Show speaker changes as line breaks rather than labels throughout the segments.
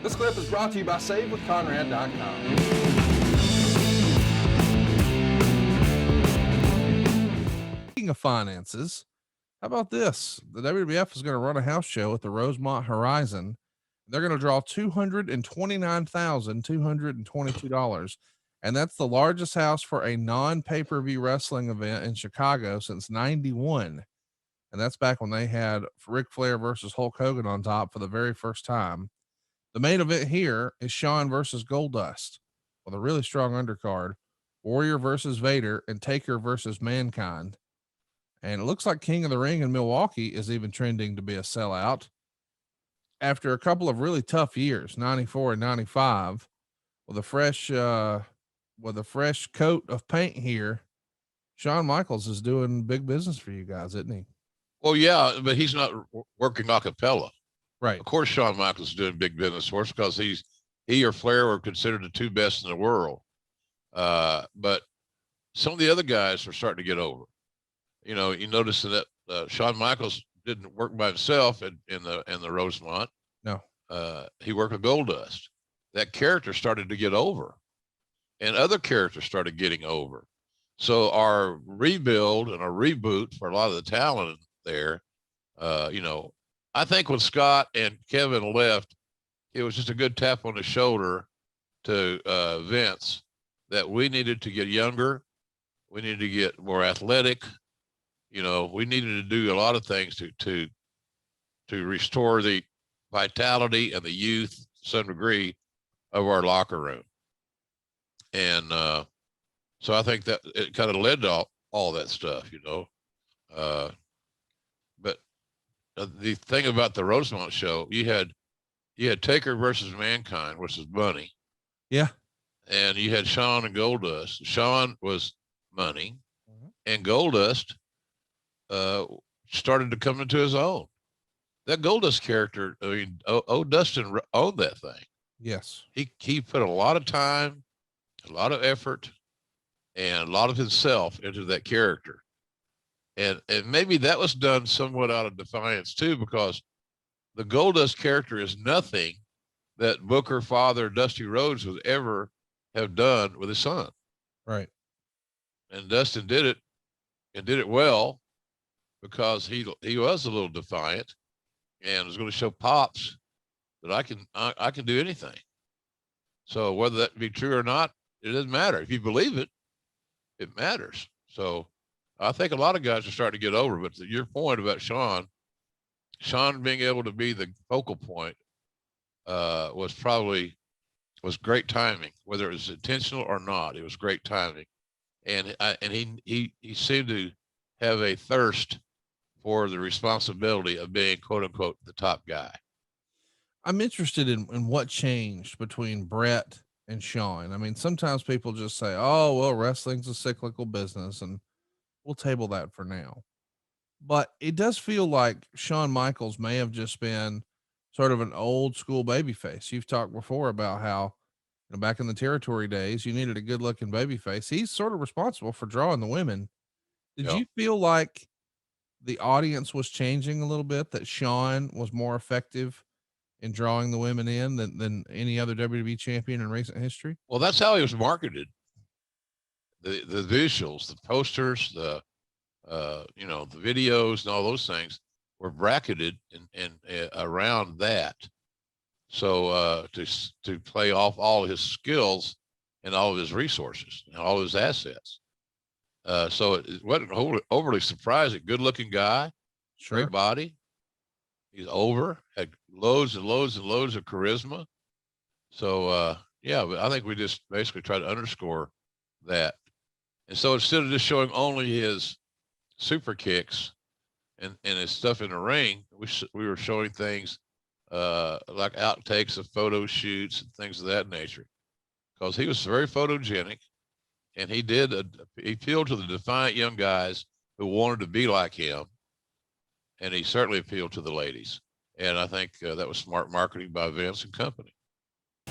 This clip is brought to you by SaveWithConrad.com.
Speaking of finances, how about this? The WWF is going to run a house show at the Rosemont Horizon. They're going to draw $229,222. And that's the largest house for a non-pay-per-view wrestling event in Chicago since 91. And that's back when they had Ric Flair versus Hulk Hogan on top for the very first time. The main event here is Shawn versus Goldust with a really strong undercard, Warrior versus Vader, and Taker versus Mankind. And it looks like King of the Ring in Milwaukee is even trending to be a sellout. After a couple of really tough years, 94 and 95, with a fresh coat of paint here, Shawn Michaels is doing big business for you guys, isn't he?
Well, yeah, but he's not working a cappella.
Right.
Of course, Shawn Michaels is doing big business for us because he or Flair were considered the two best in the world. But some of the other guys are starting to get over. You know, you notice that Shawn Michaels didn't work by himself in the Rosemont.
No.
He worked with Goldust. That character started to get over, and other characters started getting over. So our rebuild and our reboot for a lot of the talent there, you know, I think when Scott and Kevin left, it was just a good tap on the shoulder to Vince that we needed to get younger. We needed to get more athletic. You know, we needed to do a lot of things to restore the vitality and the youth to some degree of our locker room. And so I think that it kind of led to all that stuff, you know. But the thing about the Rosemont show, you had Taker versus Mankind, which is Money.
Yeah.
And you had Shawn and Goldust. Shawn was Money, and Goldust started to come into his own. That Goldust character, I mean, Dustin owned that thing.
Yes.
He put a lot of time, a lot of effort, and a lot of himself into that character. And maybe that was done somewhat out of defiance too, because the Goldust character is nothing that Booker father Dusty Rhodes would ever have done with his son.
Right.
And Dustin did it, and did it well, because he was a little defiant and was going to show Pops that I can do anything. So whether that be true or not, it doesn't matter. If you believe it, it matters. So I think a lot of guys are starting to get over, but to your point about Shawn being able to be the focal point was great timing, whether it was intentional or not. It was great timing. And he seemed to have a thirst for the responsibility of being, quote unquote, the top guy.
I'm interested in what changed between Brett and Shawn. I mean, sometimes people just say, oh, well, wrestling's a cyclical business, and we'll table that for now. But it does feel like Shawn Michaels may have just been sort of an old school babyface. You've talked before about how, you know, back in the territory days, you needed a good looking babyface. He's sort of responsible for drawing the women. Did you feel like the audience was changing a little bit, that Shawn was more effective in drawing the women in than any other WWE champion in recent history?
Well, that's how he was marketed. The visuals, the posters, the you know, the videos and all those things were bracketed and around that. So to play off all of his skills and all of his resources and all of his assets. So it wasn't overly surprising. Good looking guy,
Sure.
great body. He's had loads and loads and loads of charisma. So yeah, but I think we just basically try to underscore that. And so instead of just showing only his super kicks and his stuff in the ring, we were showing things like outtakes of photo shoots and things of that nature, because he was very photogenic, and he appealed to the defiant young guys who wanted to be like him, and he certainly appealed to the ladies. And I think that was smart marketing by Vince and company.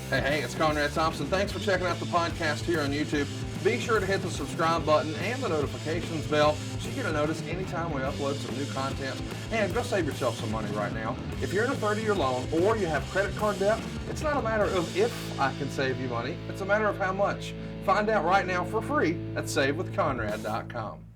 Hey, it's Conrad Thompson. Thanks for checking out the podcast here on YouTube. Be sure to hit the subscribe button and the notifications bell so you get a notice anytime we upload some new content. And go save yourself some money right now. If you're in a 30-year loan or you have credit card debt, it's not a matter of if I can save you money. It's a matter of how much. Find out right now for free at SaveWithConrad.com.